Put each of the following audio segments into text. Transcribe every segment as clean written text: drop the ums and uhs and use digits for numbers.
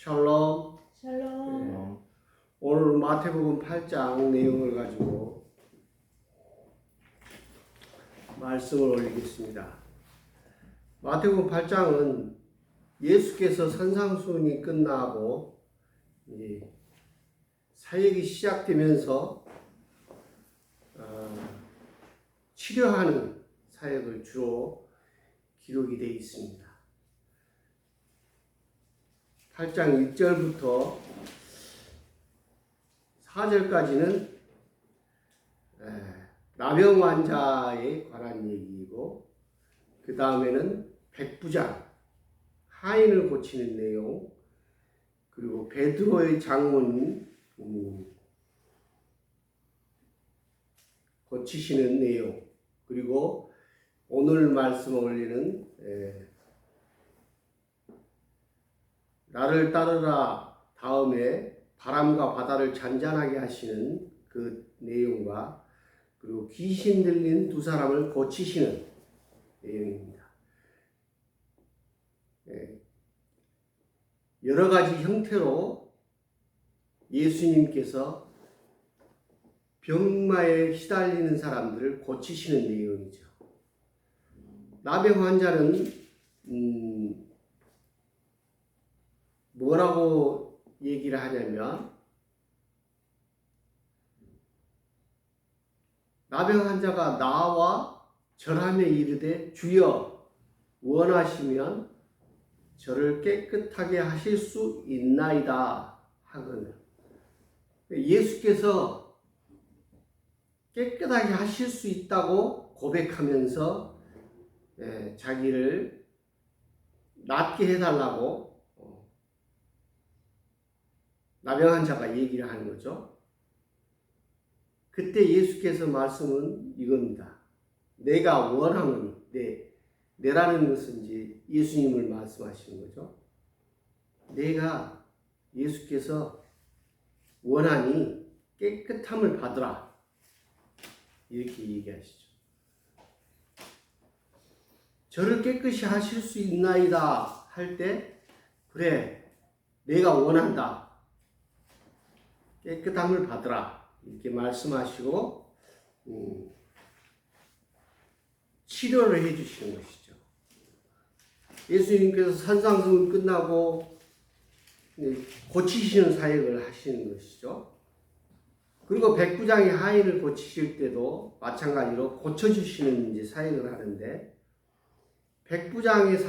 샬롬. 샬롬. 오늘 마태복음 8장 내용을 가지고 말씀을 올리겠습니다. 마태복음 8장은 예수께서 산상수훈이 끝나고 사역이 시작되면서 치료하는 사역을 주로 기록이 되어 있습니다. 8장 1절부터 4절까지는 나병 환자에 관한 얘기이고, 그 다음에는 백부장, 하인을 고치는 내용, 그리고 베드로의 장문 고치시는 내용, 그리고 오늘 말씀 올리는 나를 따르라 다음에 바람과 바다를 잔잔하게 하시는 그 내용과, 그리고 귀신 들린 두 사람을 고치시는 내용입니다. 여러 가지 형태로 예수님께서 병마에 시달리는 사람들을 고치시는 내용이죠. 나병 환자는 뭐라고 얘기를 하냐면, 나병 환자가 나와 절하며 이르되 주여 원하시면 저를 깨끗하게 하실 수 있나이다 하거든요. 예수께서 깨끗하게 하실 수 있다고 고백하면서 자기를 낫게 해달라고 나병 환자가 얘기를 하는 거죠. 그때 예수께서 말씀은 이겁니다. 내가 원하노니, 내라는 것은 이제 예수님을 말씀하시는 거죠. 내가, 예수께서 원하니 깨끗함을 받으라, 이렇게 얘기하시죠. 저를 깨끗이 하실 수 있나이다 할 때, 그래, 내가 원한다, 깨끗함을 받으라, 이렇게 말씀하시고 치료를 해주시는 것이죠. 예수님께서 산상수훈 끝나고 고치시는 사역을 하시는 것이죠. 그리고 백부장이 하인을 고치실 때도 마찬가지로 고쳐주시는 이제 사역을 하는데, 백부장의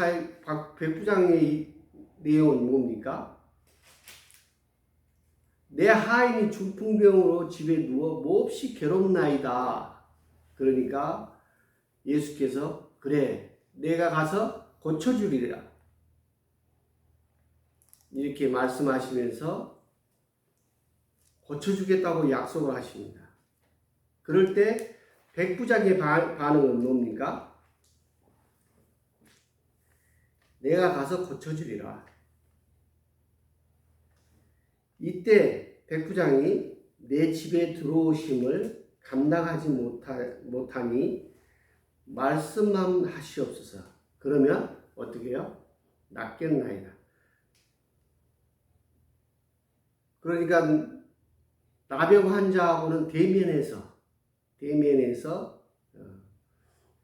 내용은 뭡니까? 내 하인이 중풍병으로 집에 누워 몹시 괴롭나이다. 그러니까 예수께서 그래, 내가 가서 고쳐주리라, 이렇게 말씀하시면서 고쳐주겠다고 약속을 하십니다. 그럴 때 백부장의 반응은 뭡니까? 내가 가서 고쳐주리라. 이때 백부장이 내 집에 들어오심을 감당하지 못하니 말씀만 하시옵소서. 그러면 어떻게 해요? 낫겠나이다. 그러니까 나병 환자하고는 대면해서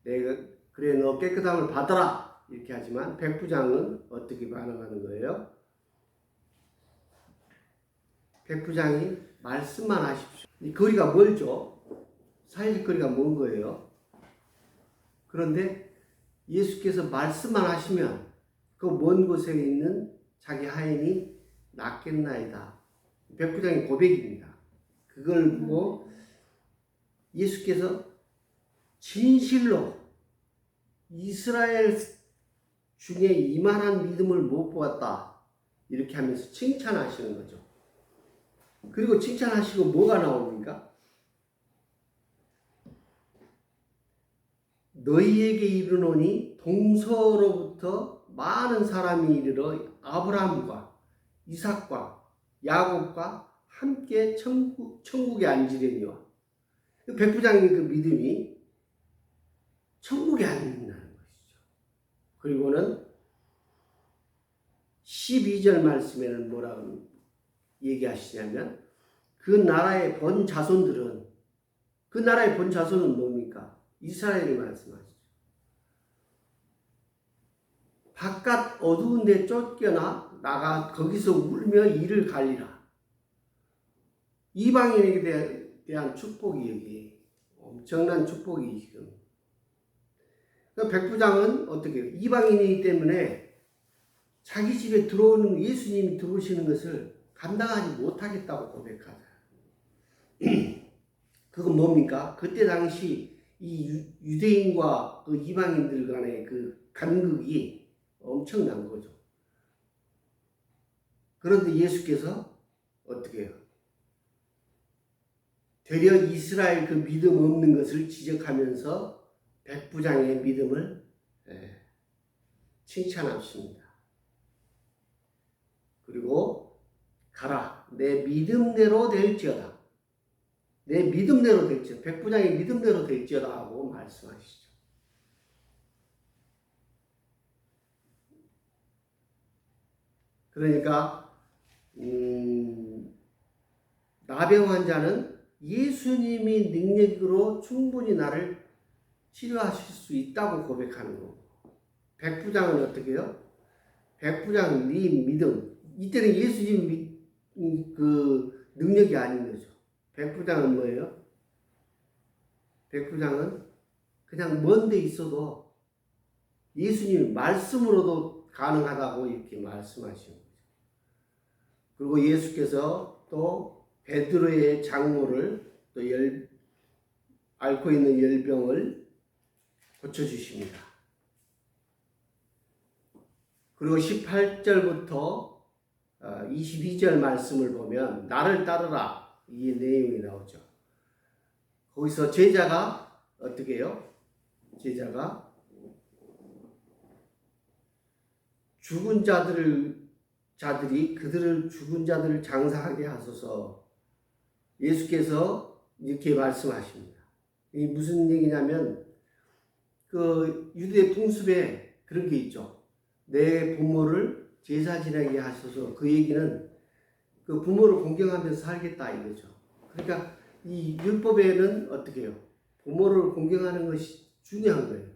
내가 그래, 너 깨끗함을 받아라, 이렇게 하지만 백부장은 어떻게 반응하는 거예요? 백부장이 말씀만 하십시오. 이 거리가 멀죠. 사회적 거리가 먼 거예요. 그런데 예수께서 말씀만 하시면 그 먼 곳에 있는 자기 하인이 낫겠나이다. 백부장의 고백입니다. 그걸 보고 예수께서 진실로 이스라엘 중에 이만한 믿음을 못 보았다, 이렇게 하면서 칭찬하시는 거죠. 그리고 칭찬하시고 뭐가 나옵니까? 너희에게 이르노니 동서로부터 많은 사람이 이르러 아브라함과 이삭과 야곱과 함께 천국에 앉으려니와. 백부장의 그 믿음이 천국에 앉는다는 것이죠. 그리고는 12절 말씀에는 뭐라고 얘기하시냐면 그 나라의 본 자손은 뭡니까? 이스라엘을 말씀하시죠. 바깥 어두운 데 쫓겨나 나가 거기서 울며 이를 갈리라. 이방인에게 대한 축복이 여기 엄청난 축복이 지금. 백부장은 어떻게 해요? 이방인이기 때문에 자기 집에 들어오는 예수님이 들어오시는 것을 감당하지 못하겠다고 고백하자. 그건 뭡니까? 그때 당시 이 유대인과 그 이방인들 간의 그 간극이 엄청난 거죠. 그런데 예수께서 어떻게 해요? 되려 이스라엘 그 믿음 없는 것을 지적하면서 백부장의 믿음을 칭찬하십니다. 그리고 가라, 내 믿음대로 될지어다. 내 믿음대로 될지어다. 백부장의 믿음대로 될지어다 하고 말씀하시죠. 그러니까 나병 환자는 예수님이 능력으로 충분히 나를 치료하실 수 있다고 고백하는 거고, 백부장은 어떻게 해요? 백부장 네 믿음, 이때는 예수님 그 능력이 아닌 거죠. 백부장은 뭐예요? 백부장은 그냥 먼 데 있어도 예수님 말씀으로도 가능하다고 이렇게 말씀하시는 거죠. 그리고 예수께서 또 베드로의 장모를 또 앓고 있는 열병을 고쳐주십니다. 그리고 18절부터 22절 말씀을 보면 나를 따르라 이 내용이 나오죠. 거기서 제자가 어떻게 해요? 제자가 죽은 자들이 그들을 죽은 자들을 장사하게 하소서. 예수께서 이렇게 말씀하십니다. 이 무슨 얘기냐면 그 유대 풍습에 그런 게 있죠. 내 부모를 제사 지내게 하소서. 그 얘기는 그 부모를 공경하면서 살겠다 이거죠. 그러니까 이 율법에는 어떻게 해요? 부모를 공경하는 것이 중요한 거예요.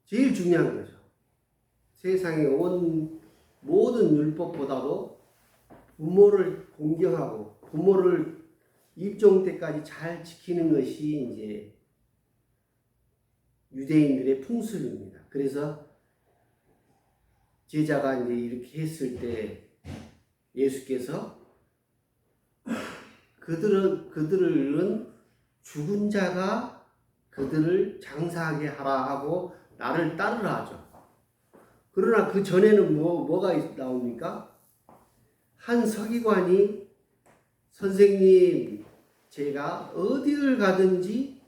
제일 중요한 거죠. 세상에 온 모든 율법보다도 부모를 공경하고 부모를 입종 때까지 잘 지키는 것이 이제 유대인들의 풍습입니다. 그래서 제자가 이제 이렇게 했을 때 예수께서 그들은 죽은 자가 그들을 장사하게 하라 하고 나를 따르라 하죠. 그러나 그 전에는 뭐가 나옵니까? 한 서기관이 선생님, 제가 어디를 가든지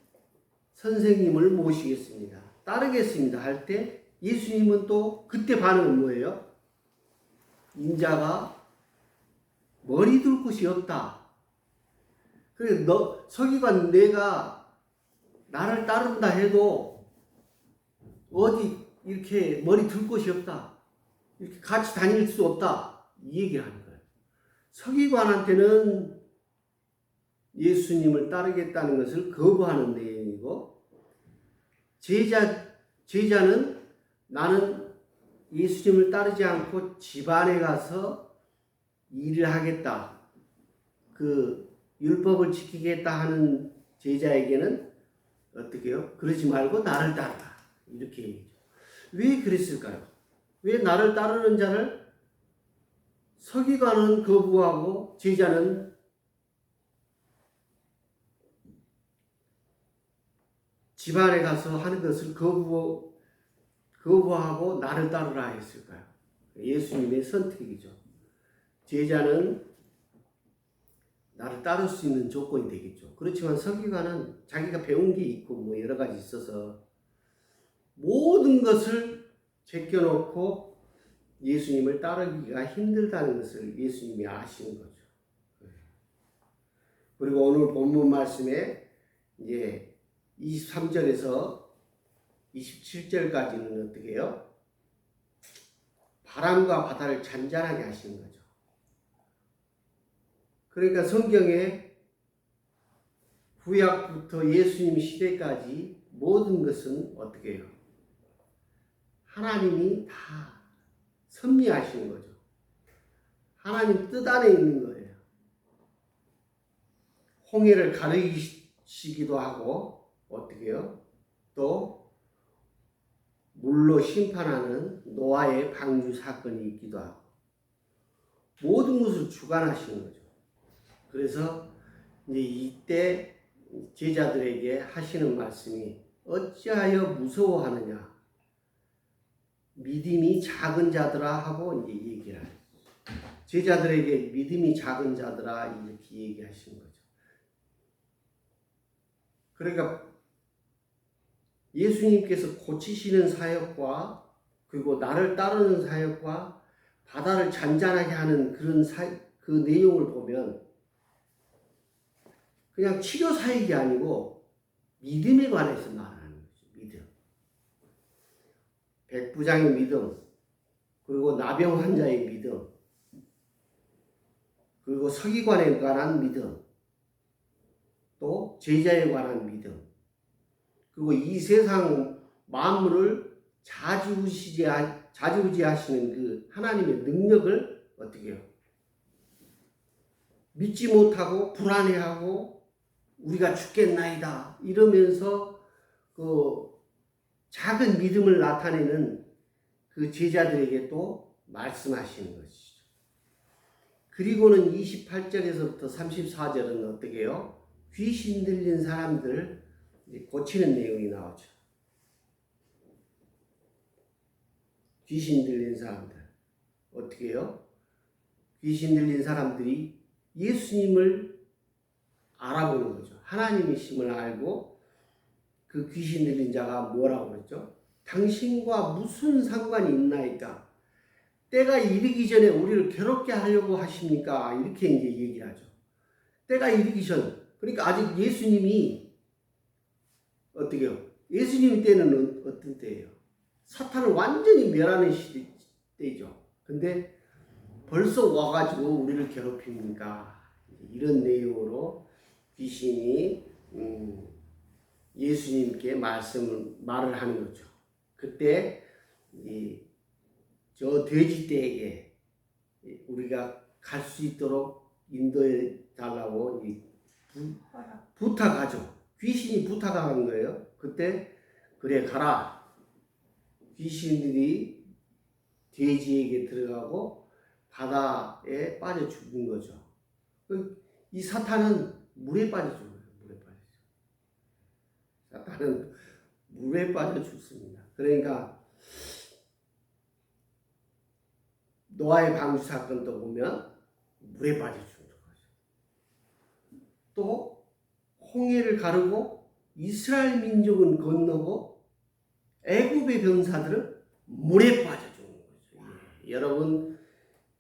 선생님을 모시겠습니다. 따르겠습니다. 할 때 예수님은 또 그때 반응은 뭐예요? 인자가 머리 둘 곳이 없다. 그래, 서기관 내가 나를 따른다 해도 어디 이렇게 머리 둘 곳이 없다. 이렇게 같이 다닐 수 없다. 이 얘기를 하는 거예요. 서기관한테는 예수님을 따르겠다는 것을 거부하는 내용이고, 제자는 나는 예수님을 따르지 않고 집안에 가서 일을 하겠다. 그 율법을 지키겠다 하는 제자에게는 어떻게 해요? 그러지 말고 나를 따르라. 이렇게 얘기죠. 왜 그랬을까요? 왜 나를 따르는 자를 서기관은 거부하고 제자는 집안에 가서 하는 것을 거부하고 나를 따르라 했을까요? 예수님의 선택이죠. 제자는 나를 따를 수 있는 조건이 되겠죠. 그렇지만 서기관은 자기가 배운 게 있고 뭐 여러 가지 있어서 모든 것을 제껴놓고 예수님을 따르기가 힘들다는 것을 예수님이 아시는 거죠. 그리고 오늘 본문 말씀에 이제 23절에서 27절까지는 어떻게 해요? 바람과 바다를 잔잔하게 하시는 거죠. 그러니까 성경에 구약부터 예수님 시대까지 모든 것은 어떻게 해요? 하나님이 다 섭리하시는 거죠. 하나님 뜻 안에 있는 거예요. 홍해를 가르시기도 하고 어떻게 해요? 또 물로 심판하는 노아의 방주 사건이 있기도 하고 모든 것을 주관하시는 거죠. 그래서 이제 이때 제자들에게 하시는 말씀이 어찌하여 무서워하느냐 믿음이 작은 자들아 하고 이제 얘기를 해요. 제자들에게 믿음이 작은 자들아 이렇게 얘기하시는 거죠. 그러니까 예수님께서 고치시는 사역과 그리고 나를 따르는 사역과 바다를 잔잔하게 하는 그 내용을 보면 그냥 치료 사역이 아니고 믿음에 관해서 말하는 거죠. 믿음. 백부장의 믿음, 그리고 나병 환자의 믿음, 그리고 서기관에 관한 믿음, 또 제자에 관한 믿음, 그리고 이 세상 만물을 좌지우지하시는 그 하나님의 능력을 어떻게 해요? 믿지 못하고 불안해하고 우리가 죽겠나이다 이러면서 그 작은 믿음을 나타내는 그 제자들에게 또 말씀하시는 것이죠. 그리고는 28절에서부터 34절은 어떻게 해요? 귀신 들린 사람들 고치는 내용이 나오죠. 귀신 들린 사람들 어떻게 해요? 귀신 들린 사람들이 예수님을 알아보는 거죠. 하나님이심을 알고 그 귀신 들린 자가 뭐라고 그랬죠? 당신과 무슨 상관이 있나이까? 때가 이르기 전에 우리를 괴롭게 하려고 하십니까? 이렇게 이제 얘기를 하죠. 때가 이르기 전. 그러니까 아직 예수님이 어떻게 해요? 예수님 때는 어떤 때예요? 사탄을 완전히 멸하는 시대죠. 근데 벌써 와가지고 우리를 괴롭힙니까? 이런 내용으로 귀신이 예수님께 말을 하는 거죠. 그때 저 돼지떼에게 우리가 갈 수 있도록 인도해 달라고 부탁하죠. 귀신이 부탁한 거예요. 그때 그래 가라. 귀신들이 돼지에게 들어가고 바다에 빠져 죽는 거죠. 이 사탄은 물에 빠져 죽어요. 물에 빠져. 사탄은 물에 빠져 죽습니다. 그러니까 노아의 방주 사건도 보면 물에 빠져 죽는 거죠. 또 홍해를 가르고 이스라엘 민족은 건너고 애굽의 병사들은 물에 빠져 죽는 거죠. 예. 여러분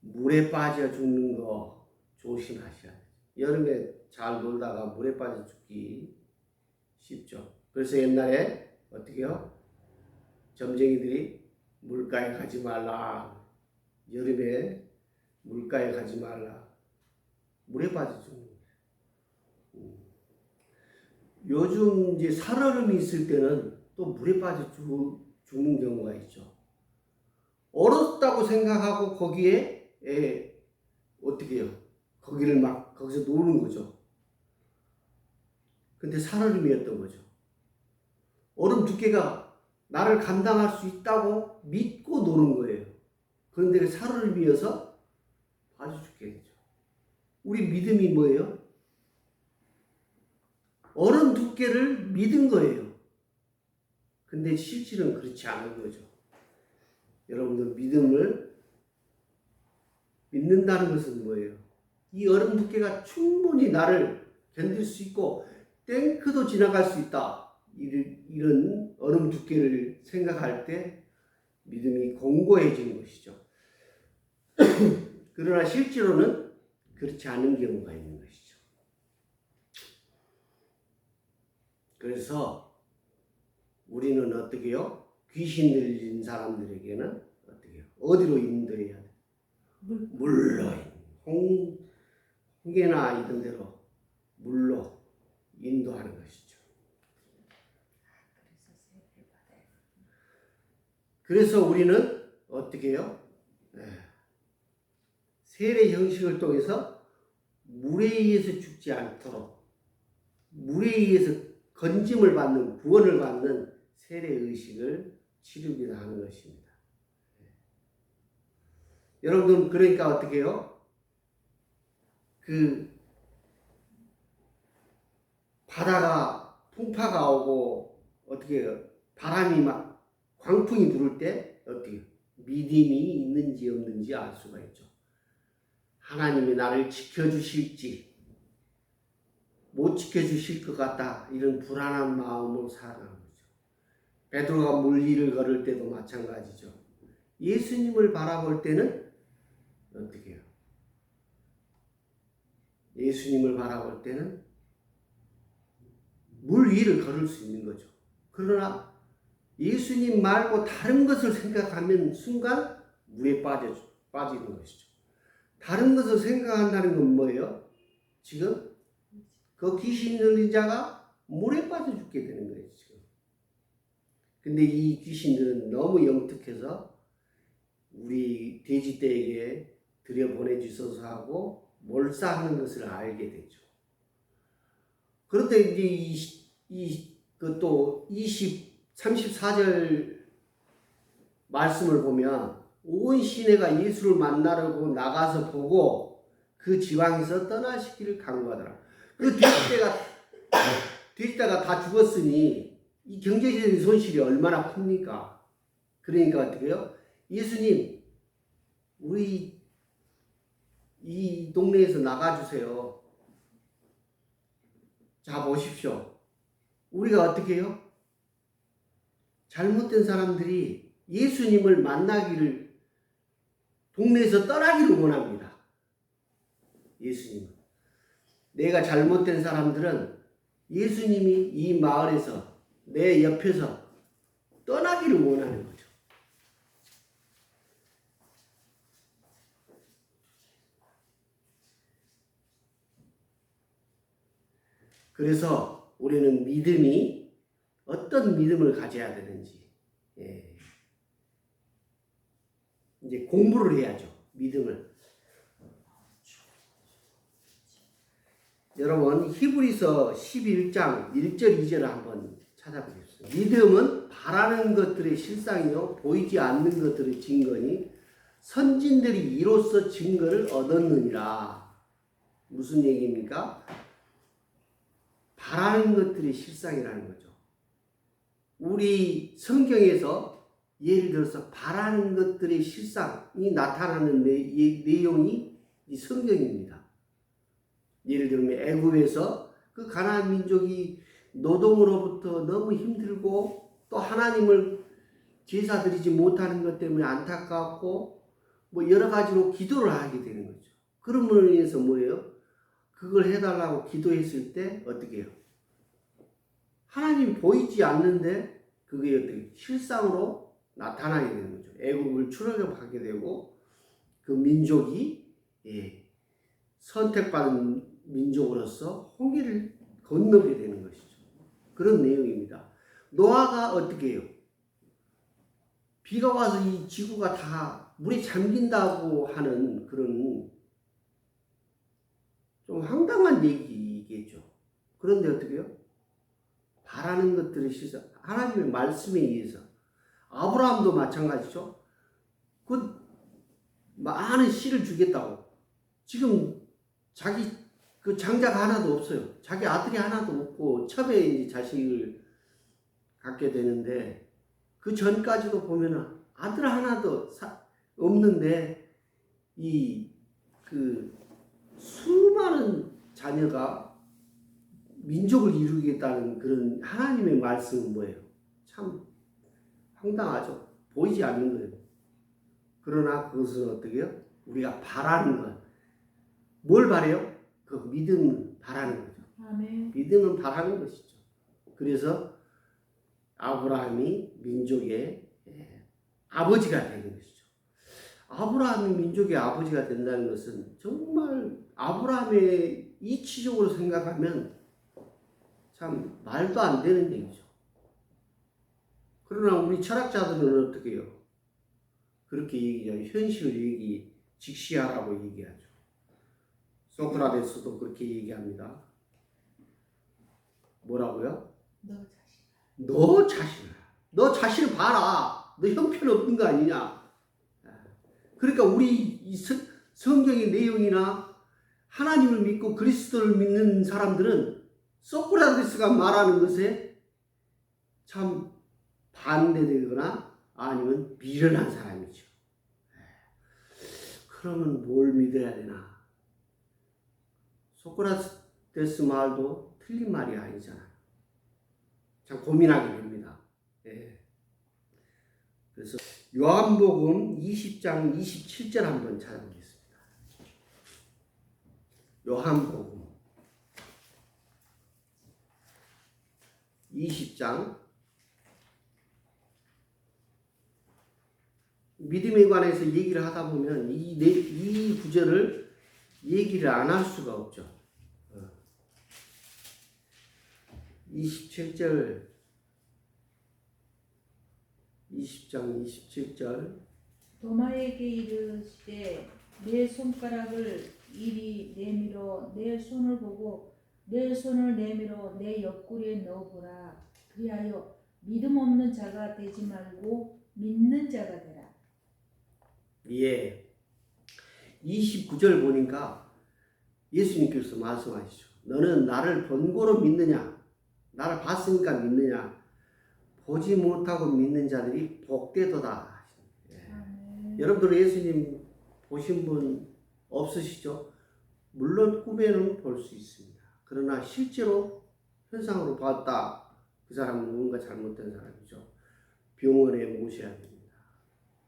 물에 빠져 죽는 거 조심하셔야 돼요. 여름에 잘 놀다가 물에 빠져 죽기 쉽죠. 그래서 옛날에 어떻게 해요? 점쟁이들이 물가에 가지 말라. 여름에 물가에 가지 말라. 물에 빠져 죽는 거예요. 요즘 이제 살얼음이 있을 때는 또 물에 빠져 죽는 경우가 있죠. 얼었다고 생각하고 거기에 어떻게 해요? 거기를 막 거기서 노는 거죠. 근데 살얼음이었던 거죠. 얼음 두께가 나를 감당할 수 있다고 믿고 노는 거예요. 그런데 살얼음이어서 빠져 죽게 되죠. 우리 믿음이 뭐예요? 얼음 두께를 믿은 거예요. 근데 실질은 그렇지 않은 거죠. 여러분들 믿음을 믿는다는 것은 뭐예요? 이 얼음 두께가 충분히 나를 견딜 수 있고 탱크도 지나갈 수 있다. 이런 얼음 두께를 생각할 때 믿음이 공고해지는 것이죠. 그러나 실제로는 그렇지 않은 경우가 있는 것이죠. 그래서 우리는 어떻게 해요? 귀신 들린 사람들에게는 어떻게 해요? 어디로 인도해야 돼? 물로. 홍해나 이런 데로 물로 인도하는 것이죠. 그래서 우리는 어떻게 해요? 세례 형식을 통해서 물에 의해서 죽지 않도록 물에 의해서 건짐을 받는 구원을 받는 세례 의식을 치르기도 하는 것입니다. 여러분 그러니까 어떻게 해요? 그 바다가 풍파가 오고 어떻게 해요? 바람이 막 광풍이 불을 때 어떻게 믿음이 있는지 없는지 알 수가 있죠. 하나님이 나를 지켜주실지 못 지켜주실 것 같다 이런 불안한 마음으로 살아가는 거죠. 베드로가 물 위를 걸을 때도 마찬가지죠. 예수님을 바라볼 때는 어떻게 해요? 예수님을 바라볼 때는 물 위를 걸을 수 있는 거죠. 그러나 예수님 말고 다른 것을 생각하면 순간 물에 빠지는 것이죠. 다른 것을 생각한다는 건 뭐예요? 지금 그 귀신 들린 자가 물에 빠져 죽게 되는 거예요. 지금. 근데 이 귀신들은 너무 영특해서 우리 돼지떼에게 들여보내주셔서 하고 몰사하는 것을 알게 되죠. 그런데 이제 또 34절 말씀을 보면 온 시내가 예수를 만나려고 나가서 보고 그 지방에서 떠나시기를 간구하더라. 그 돼지떼가 다 죽었으니 이 경제적인 손실이 얼마나 큽니까? 그러니까 어떻게 해요? 예수님 우리 이 동네에서 나가주세요. 자 보십시오. 우리가 어떻게 해요? 잘못된 사람들이 예수님을 만나기를 동네에서 떠나기를 원합니다. 예수님은. 내가 잘못된 사람들은 예수님이 이 마을에서 내 옆에서 떠나기를 원하는 거죠. 그래서 우리는 믿음이 어떤 믿음을 가져야 되는지 이제 공부를 해야죠. 믿음을. 여러분 히브리서 11장 1절 2절을 한번 찾아보겠습니다. 믿음은 바라는 것들의 실상이요 보이지 않는 것들의 증거니 선진들이 이로써 증거를 얻었느니라. 무슨 얘기입니까? 바라는 것들이 실상이라는 거죠. 우리 성경에서 예를 들어서 바라는 것들의 실상이 나타나는 내용이 이 성경입니다. 예를 들면 애굽에서 그 가나안 민족이 노동으로부터 너무 힘들고 또 하나님을 제사 드리지 못하는 것 때문에 안타깝고 뭐 여러 가지로 기도를 하게 되는 거죠. 그러므로 인해서 뭐예요? 그걸 해달라고 기도했을 때 어떻게 해요? 하나님이 보이지 않는데 그게 어떻게 실상으로 나타나게 되는 거죠. 애굽을 출애굽하게 되고 그 민족이 선택받은 민족으로서 홍해를 건너게 되는 것이죠. 그런 내용입니다. 노아가 어떻게 해요? 비가 와서 이 지구가 다 물에 잠긴다고 하는 그런 좀 황당한 얘기겠죠. 그런데 어떻게 해요? 바라는 것들의 실상, 하나님의 말씀에 의해서. 아브라함도 마찬가지죠. 그 많은 씨를 주겠다고. 지금 자기 그 장자가 하나도 없어요. 자기 아들이 하나도 없고 첩에 자식을 갖게 되는데 그 전까지도 보면은 아들 하나도 없는데 이 그 수많은 자녀가 민족을 이루겠다는 그런 하나님의 말씀은 뭐예요? 참 황당하죠. 보이지 않는 거예요. 그러나 그것은 어떻게 해요? 우리가 바라는 것. 뭘 바래요? 그 믿음을 바라는 거죠. 아멘. 믿음은 바라는 것이죠. 그래서 아브라함이 민족의 아버지가 되는 것이죠. 아브라함이 민족의 아버지가 된다는 것은 정말 아브라함의 이치적으로 생각하면 참 말도 안 되는 얘기죠. 그러나 우리 철학자들은 어떻게 해요? 그렇게 얘기하죠. 현실을 직시하라고 얘기하죠. 소크라테스도 그렇게 얘기합니다. 뭐라고요? 너 자신을 봐라. 너 형편없는 거 아니냐. 그러니까 우리 이 성경의 내용이나 하나님을 믿고 그리스도를 믿는 사람들은 소크라테스가 말하는 것에 참 반대되거나 아니면 미련한 사람이죠. 그러면 뭘 믿어야 되나? 소크라테스 말도 틀린 말이 아니잖아요. 참 고민하게 됩니다. 예. 그래서 요한복음 20장 27절 한번 찾아보겠습니다. 요한복음 20장 믿음에 관해서 얘기를 하다 보면 이 구절을 얘기를 안 할 수가 없죠. 27절 20장 27절 도마에게 이르시되 내 손가락을 이리 내밀어 내 손을 보고 내 손을 내밀어 내 옆구리에 넣어보라. 그리하여 믿음 없는 자가 되지 말고 믿는 자가 되라. 예. 29절 보니까 예수님께서 말씀하시죠. 너는 나를 본고로 믿느냐? 나를 봤으니까 믿느냐? 보지 못하고 믿는 자들이 복되도다. 예. 여러분들 예수님 보신 분 없으시죠? 물론 꿈에는 볼 수 있습니다. 그러나 실제로 현상으로 봤다. 그 사람은 뭔가 잘못된 사람이죠. 병원에 모셔야 됩니다.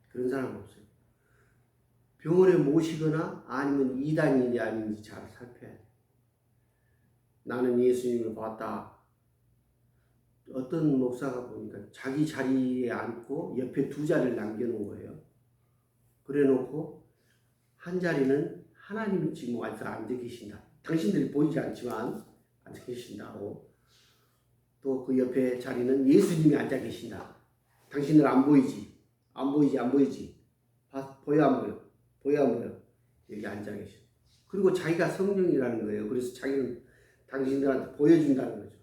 그런 사람 없어요. 병원에 모시거나 아니면 이단인지 아닌지 잘 살펴야 돼요. 나는 예수님을 봤다. 어떤 목사가 보니까 자기 자리에 앉고 옆에 두 자리를 남겨놓은 거예요. 그래 놓고 한 자리는 하나님이 지금 와서 앉아 계신다. 당신들이 보이지 않지만 앉아 계신다고. 또 그 옆에 자리는 예수님이 앉아 계신다. 당신들 안 보이지? 안 보이지? 보여 안 보여? 보여 안 보여? 여기 앉아 계셔. 그리고 자기가 성령이라는 거예요. 그래서 자기는 당신들한테 보여준다는 거죠.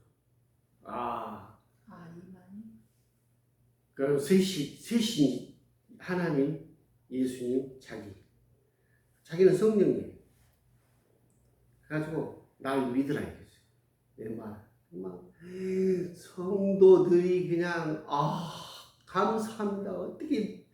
그럼 셋이 하나님, 예수님, 자기는 성령이에요. 그래가지고 날 믿으라 이거죠. 내 말. 성도들이 그냥 감사합니다. 어떻게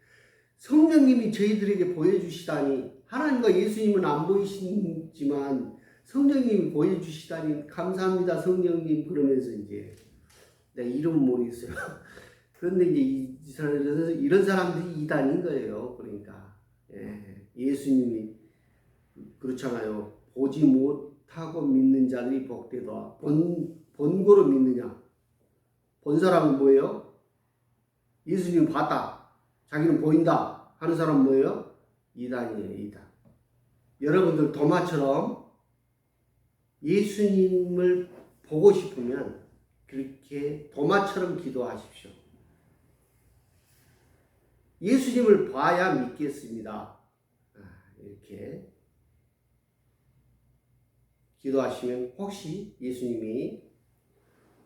성령님이 저희들에게 보여주시다니. 하나님과 예수님은 안 보이시지만 성령님이 보여주시다니 감사합니다 성령님. 그러면서 이제 내가 이름은 모르겠어요. 그런데 이제 이런 사람들이 이단인 거예요. 그러니까 예수님이 그렇잖아요. 보지 못하고 믿는 자들이 복되도다. 본고로 믿느냐? 본 사람은 뭐예요? 예수님 봤다. 자기는 보인다 하는 사람은 뭐예요? 이단이에요. 이단. 여러분들 도마처럼 예수님을 보고 싶으면 그렇게 도마처럼 기도하십시오. 예수님을 봐야 믿겠습니다. 이렇게 기도하시면 혹시 예수님이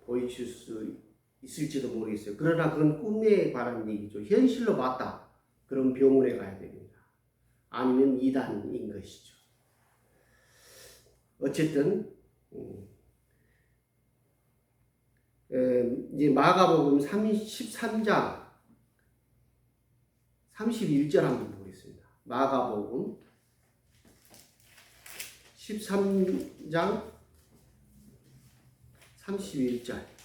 보이실 수 있을지도 모르겠어요. 그러나 그건 꿈에 관한 얘기죠. 현실로 봤다. 그럼 병원에 가야 됩니다. 아니면 이단인 것이죠. 어쨌든 이제 마가복음 13장 31절 한번 보겠습니다. 마가복음 13장 31절.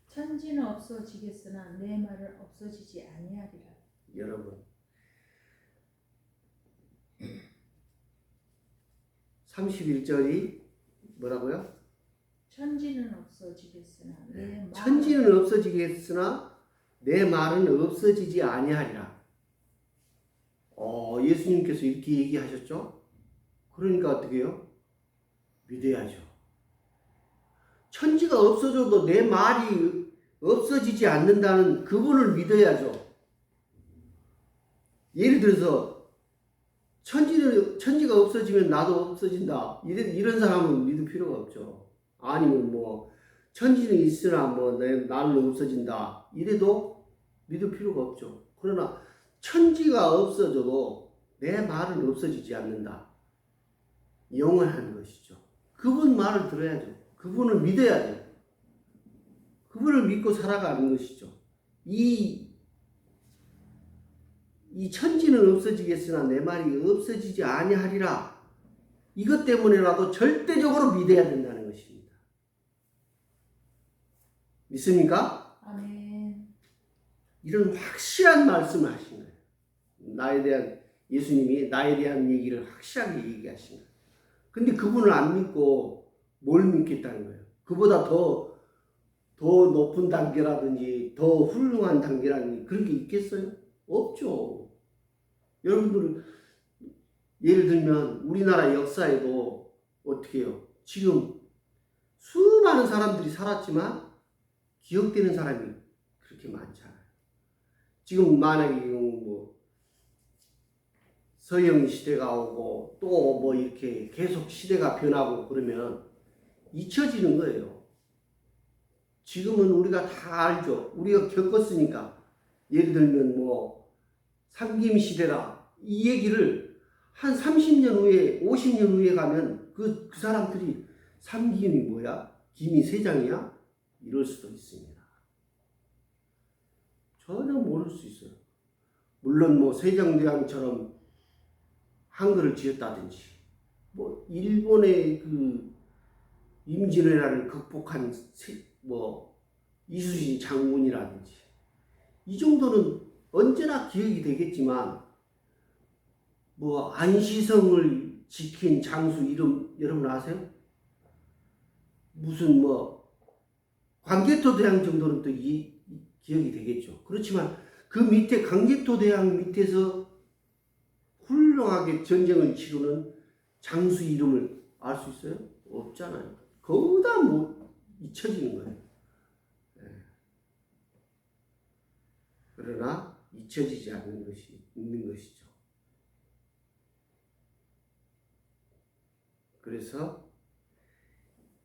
천지는 없어지겠으나 내 말은 없어지지 아니하리라. 여러분 31절이 뭐라고요? 천지는 없어지겠으나 내 말은 천지는 없어지겠으나 내 말은 없어지지 아니하리라. 예수님께서 이렇게 얘기하셨죠? 그러니까 어떻게 해요? 믿어야죠. 천지가 없어져도 내 말이 없어지지 않는다는 그분을 믿어야죠. 예를 들어서 천지가 없어지면 나도 없어진다. 이런 사람은 믿을 필요가 없죠. 아니면 뭐 천지는 있으나 뭐 나는 없어진다. 이래도 믿을 필요가 없죠. 그러나 천지가 없어져도 내 말은 없어지지 않는다. 영원한 것이죠. 그분 말을 들어야죠. 그분을 믿어야죠. 그분을 믿고 살아가는 것이죠. 이 천지는 없어지겠으나 내 말이 없어지지 아니하리라. 이것 때문에라도 절대적으로 믿어야 된다는 것입니다. 믿습니까? 아멘. 이런 확실한 말씀을 하신 거예요. 예수님이 나에 대한 얘기를 확실하게 얘기하신 거예요. 근데 그분을 안 믿고 뭘 믿겠다는 거예요. 그보다 더 높은 단계라든지 더 훌륭한 단계라든지 그런 게 있겠어요? 없죠. 여러분들 예를 들면 우리나라 역사에도 어떻게 해요? 지금 수많은 사람들이 살았지만 기억되는 사람이 그렇게 많잖아요. 지금 만약에 뭐 서영 시대가 오고 또 뭐 이렇게 계속 시대가 변하고 그러면 잊혀지는 거예요. 지금은 우리가 다 알죠. 우리가 겪었으니까. 예를 들면 뭐 삼김 시대라 이 얘기를 한 30년 후에 50년 후에 가면 그 사람들이 삼김이 뭐야? 김이 세 장이야? 이럴 수도 있습니다. 전혀 모를 수 있어요. 물론 뭐 세종대왕처럼 한글을 지었다든지 뭐 일본의 그 임진왜란을 극복한 뭐 이순신 장군이라든지 이 정도는 언제나 기억이 되겠지만 뭐 안시성을 지킨 장수 이름 여러분 아세요? 무슨 뭐 광개토대왕 정도는 또 기억이 되겠죠. 그렇지만 그 밑에 광개토대왕 밑에서 훌륭하게 전쟁을 치르는 장수 이름을 알 수 있어요? 없잖아요. 거기다 뭐 잊혀지는 거예요. 그러나 잊혀지지 않는 것이 있는 것이죠. 그래서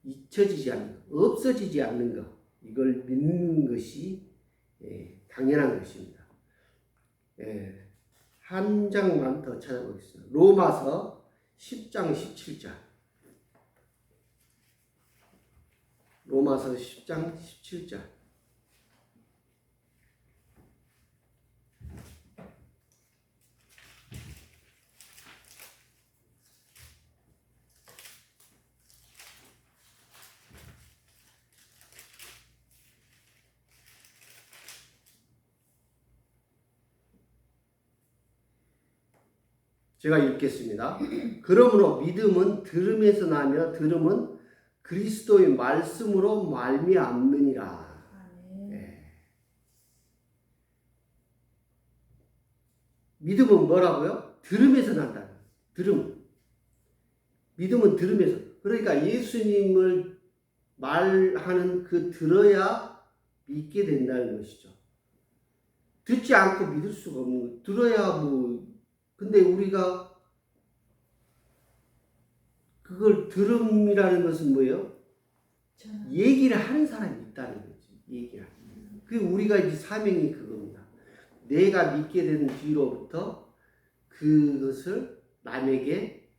잊혀지지 않는 것, 없어지지 않는 것, 이걸 믿는 것이 당연한 것입니다. 한 장만 더 찾아보겠습니다. 로마서 10장 17절. 로마서 10장 17절. 제가 읽겠습니다. 그러므로 믿음은 들음에서 나며 들음은 그리스도의 말씀으로 말미암느니라. 믿음은 뭐라고요? 들음에서 난다. 들음. 믿음은 들음에서. 그러니까 예수님을 말하는 그 들어야 믿게 된다는 것이죠. 듣지 않고 믿을 수가 없는 거. 들어야 뭐 근데 우리가 그걸 들음이라는 것은 뭐예요? 얘기를 하는 사람이 있다는 거지. 얘기를. 그 우리가 이제 사명이 그겁니다. 내가 믿게 된 뒤로부터 그것을 남에게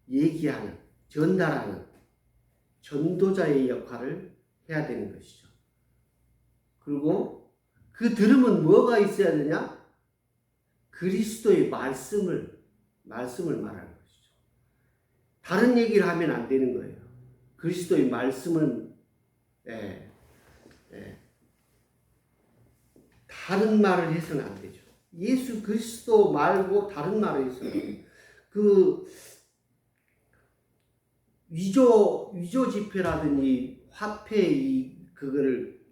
얘기하는, 전달하는 전도자의 역할을 해야 되는 것이죠. 그리고 그 들음은 뭐가 있어야 되냐? 그리스도의 말씀을 말하는 것이죠. 다른 얘기를 하면 안 되는 거예요. 그리스도의 말씀은 다른 말을 해서는 안 되죠. 예수 그리스도 말고 다른 말을 해서는 안 돼요. 그 위조 지폐라든지 화폐 그거를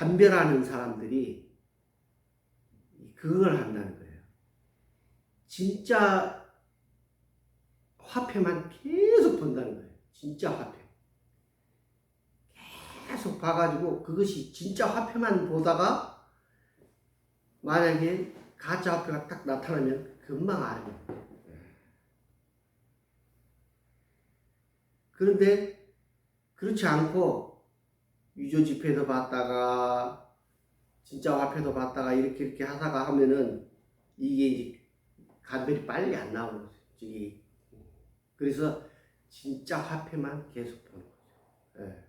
감별하는 사람들이 그걸 한다는 거예요. 진짜 화폐만 계속 본다는 거예요. 진짜 화폐. 계속 봐가지고 그것이 진짜 화폐만 보다가 만약에 가짜 화폐가 딱 나타나면 금방 알아요. 그런데 그렇지 않고 위조 지폐도 봤다가 진짜 화폐도 봤다가 이렇게 하다가 하면은 이게 이제 감별이 빨리 안 나오는 거죠. 그래서 진짜 화폐만 계속 보는 거죠. 예.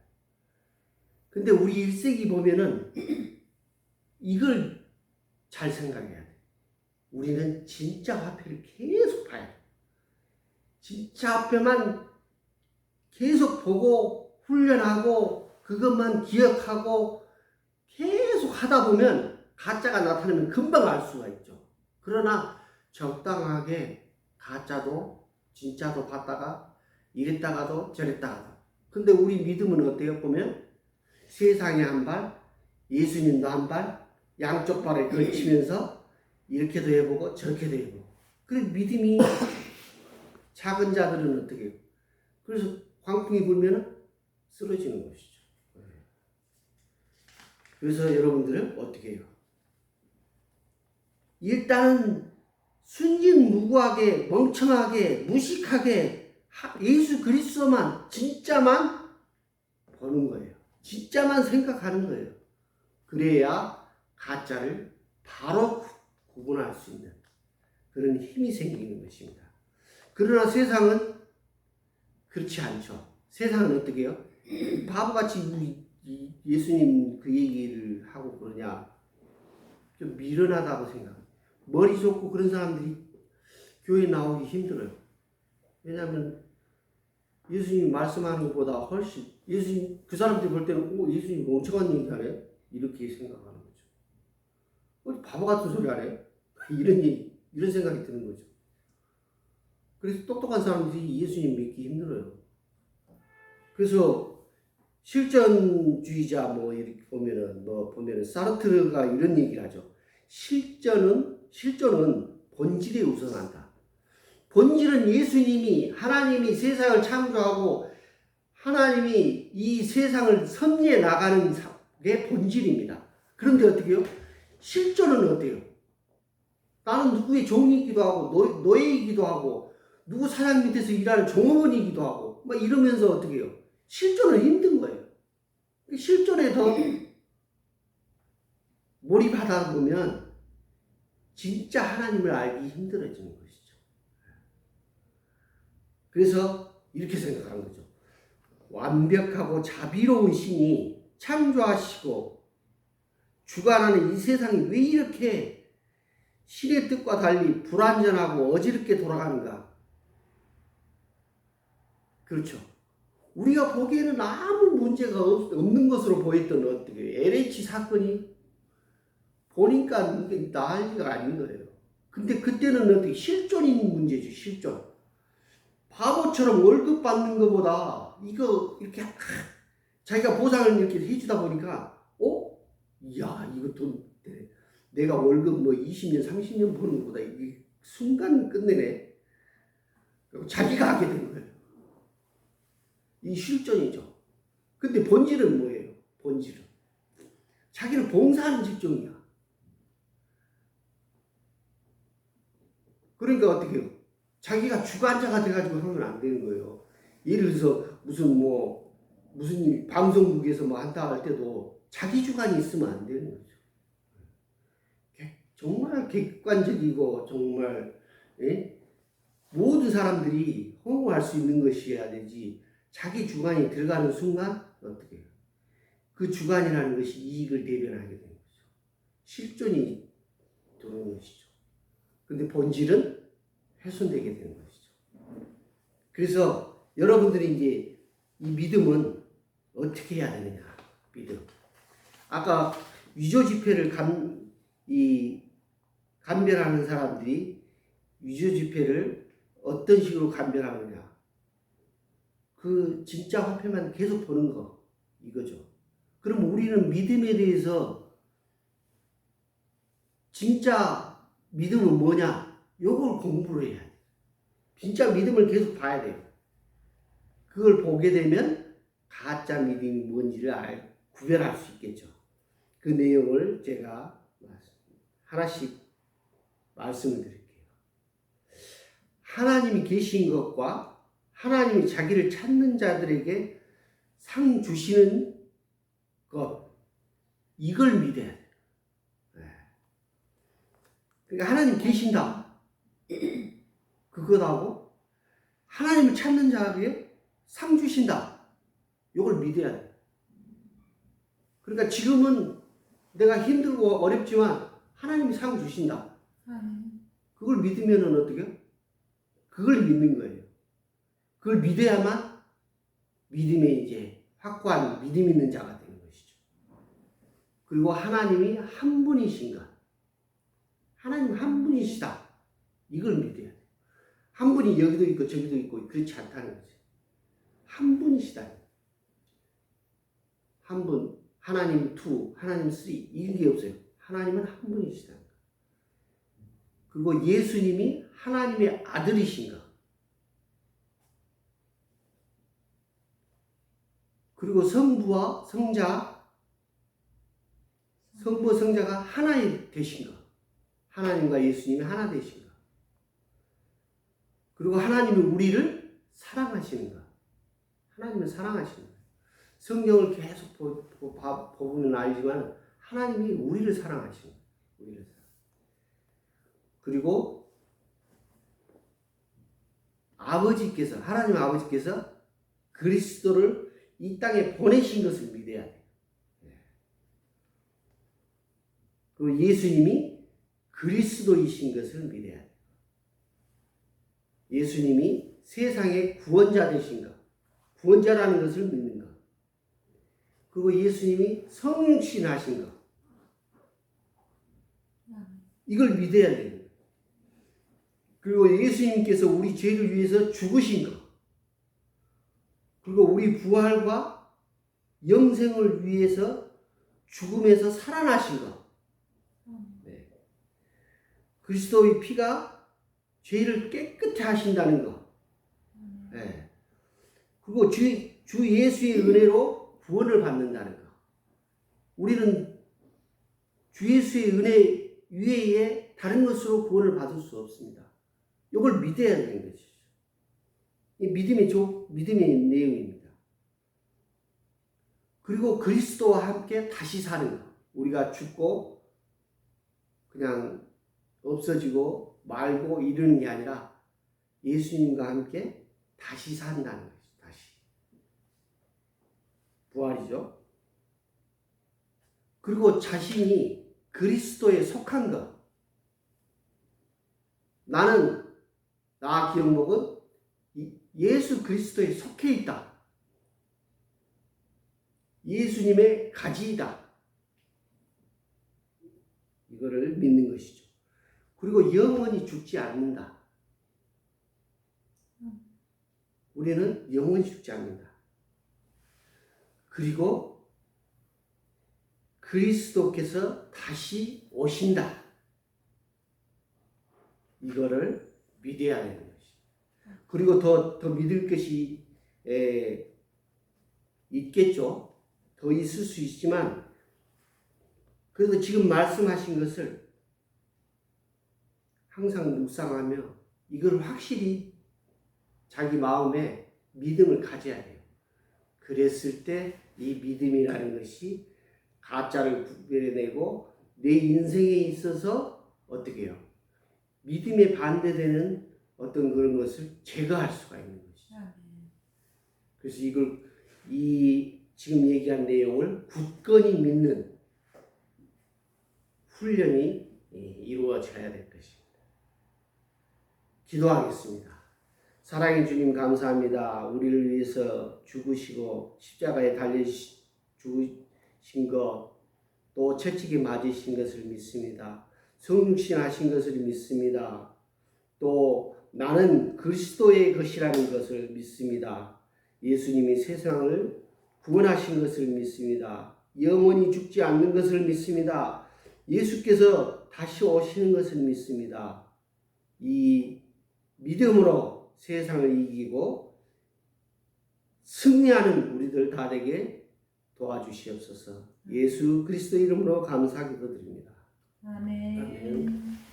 근데 우리 1세기 보면은 이걸 잘 생각해야 돼. 우리는 진짜 화폐를 계속 봐야 돼. 진짜 화폐만 계속 보고 훈련하고 그것만 기억하고 계속 하다 보면 가짜가 나타나면 금방 알 수가 있죠. 그러나 적당하게 가짜도 진짜도 봤다가 이랬다가도 저랬다가도. 근데 우리 믿음은 어때요? 보면 세상에 한 발, 예수님도 한 발, 양쪽 발에 걸치면서 이렇게도 해보고 저렇게도 해보고. 그래 믿음이 작은 자들은 어떻게 해요? 그래서 광풍이 불면 쓰러지는 것이죠. 그래서 여러분들은 어떻게 해요? 일단은 순진무구하게 멍청하게 무식하게 예수 그리스도만 진짜만 보는 거예요. 진짜만 생각하는 거예요. 그래야 가짜를 바로 구분할 수 있는 그런 힘이 생기는 것입니다. 그러나 세상은 그렇지 않죠. 세상은 어떻게 해요? 바보같이 예수님 그 얘기를 하고 그러냐. 좀 미련하다고 생각합니다. 머리 좋고 그런 사람들이 교회 나오기 힘들어요. 왜냐하면 예수님 말씀하는 것보다 훨씬 예수님 그 사람들이 볼 때는 예수님 멍청한 얘기하네 이렇게 생각하는 거죠. 바보 같은 소리 하네 이런 생각이 드는 거죠. 그래서 똑똑한 사람들이 예수님 믿기 힘들어요. 그래서 실전주의자 이렇게 보면은 사르트르가 이런 얘기를 하죠. 실존은 본질에 우선한다. 본질은 예수님이 하나님이 세상을 창조하고 하나님이 이 세상을 섭리해 나가는 게 본질입니다. 그런데 어떻게 해요? 실존은 어때요? 나는 누구의 종이기도 하고 노예이기도 하고 누구 사장 밑에서 일하는 종업원이기도 하고 이러면서 어떻게 해요? 실존은 힘든 거예요. 실존에 더 몰입하다 보면 진짜 하나님을 알기 힘들어지는 것이죠. 그래서 이렇게 생각하는 거죠. 완벽하고 자비로운 신이 창조하시고 주관하는 이 세상이 왜 이렇게 신의 뜻과 달리 불완전하고 어지럽게 돌아가는가? 그렇죠. 우리가 보기에는 아무 문제가 없는 것으로 보였던 어떻게 LH 사건이 보니까 이게 난리가 아닌 거예요. 근데 그때는 어떻게 실존인 문제죠. 실존. 바보처럼 월급 받는 것보다 이거 이렇게 자기가 보상을 이렇게 해주다 보니까 이야 이거 돈 내가 월급 20년 30년 버는 것보다 이게 순간 끝내네. 자기가 하게 된 거예요. 이 실존이죠. 근데 본질은 뭐예요? 본질은 자기를 봉사하는 직종이야. 그러니까 어떻게 해요? 자기가 주관자가 돼가지고 하면 안 되는 거예요. 예를 들어서 무슨 일 방송국에서 한다 할 때도 자기 주관이 있으면 안 되는 거죠. 정말 객관적이고 정말 모든 사람들이 호응할 수 있는 것이어야 되지. 자기 주관이 들어가는 순간 어떻게 해요? 그 주관이라는 것이 이익을 대변하게 되는 거죠. 실존이 들어오는 것이죠. 근데 본질은 훼손되게 되는 것이죠. 그래서 여러분들이 이제 이 믿음은 어떻게 해야 되느냐? 믿음. 아까 위조 지폐를 감별하는 사람들이 위조 지폐를 어떤 식으로 감별하느냐? 그 진짜 화폐만 계속 보는 거 이거죠. 그럼 우리는 믿음에 대해서 진짜 믿음은 뭐냐? 요걸 공부를 해야 돼. 진짜 믿음을 계속 봐야 돼요. 그걸 보게 되면 가짜 믿음이 뭔지를 구별할 수 있겠죠. 그 내용을 제가 하나씩 말씀을 드릴게요. 하나님이 계신 것과 하나님이 자기를 찾는 자들에게 상 주시는 것, 이걸 믿어야 돼요. 그러니까 하나님 계신다. 그것하고 하나님을 찾는 자에게 상 주신다. 이걸 믿어야 돼. 그러니까 지금은 내가 힘들고 어렵지만 하나님이 상 주신다. 그걸 믿으면은 어떻게? 그걸 믿는 거예요. 그걸 믿어야만 믿음의 이제 확고한 믿음 있는 자가 되는 것이죠. 그리고 하나님이 한 분이신가? 하나님 한 분이시다. 이걸 믿어야 돼요. 한 분이 여기도 있고 저기도 있고 그렇지 않다는 거죠. 한 분이시다. 한 분, 하나님 2, 하나님 3 이런 게 없어요. 하나님은 한 분이시다. 그리고 예수님이 하나님의 아들이신가? 그리고 성부와 성자가 하나 되신가? 하나님과 예수님이 하나 되신가? 그리고 하나님이 우리를 사랑하시는가? 하나님을 사랑하시는 거예요. 성경을 계속 보면 알지만 하나님이 우리를 사랑하시는 거예요. 우리를 사랑. 그리고 하나님 아버지께서 그리스도를 이 땅에 보내신 것을 믿어야 돼요. 그리고 예수님이 그리스도이신 것을 믿어야 돼요. 예수님이 세상의 구원자 되신가? 구원자라는 것을 믿는가? 그리고 예수님이 성육신하신가? 이걸 믿어야 돼요. 그리고 예수님께서 우리 죄를 위해서 죽으신 것, 그리고 우리 부활과 영생을 위해서 죽음에서 살아나신 것, 네. 그리스도의 피가 죄를 깨끗게 하신다는 것, 네. 그리고 주 예수의 은혜로 구원을 받는다는 것. 우리는 주 예수의 은혜 위에 다른 것으로 구원을 받을 수 없습니다. 이걸 믿어야 되는 것이죠. 이 믿음의 내용입니다. 그리고 그리스도와 함께 다시 사는 것. 우리가 죽고 그냥 없어지고 말고 이러는 게 아니라 예수님과 함께 다시 산다는 것이죠. 다시. 부활이죠. 그리고 자신이 그리스도에 속한 것. 나 기영목은 예수 그리스도에 속해 있다. 예수님의 가지이다. 이거를 믿는 것이죠. 그리고 영원히 죽지 않는다. 우리는 영원히 죽지 않는다. 그리고 그리스도께서 다시 오신다. 이거를 믿어야 되는 것이죠. 그리고 더 믿을 것이 있겠죠. 더 있을 수 있지만 그래도 지금 말씀하신 것을 항상 묵상하며 이걸 확실히 자기 마음에 믿음을 가져야 돼요. 그랬을 때 이 믿음이라는 것이 가짜를 구별해내고 내 인생에 있어서 어떻게 해요? 믿음에 반대되는 어떤 그런 것을 제거할 수가 있는 것이죠. 그래서 지금 얘기한 내용을 굳건히 믿는 훈련이 이루어져야 될 것입니다. 기도하겠습니다. 사랑의 주님 감사합니다. 우리를 위해서 죽으시고 십자가에 달려 죽으신 것, 또 채찍에 맞으신 것을 믿습니다. 성육신 하신 것을 믿습니다. 또 나는 그리스도의 것이라는 것을 믿습니다. 예수님이 세상을 구원하신 것을 믿습니다. 영원히 죽지 않는 것을 믿습니다. 예수께서 다시 오시는 것을 믿습니다. 이 믿음으로 세상을 이기고 승리하는 우리들 다 되게 도와주시옵소서. 예수 그리스도 이름으로 감사기도드립니다. 아멘. 아멘.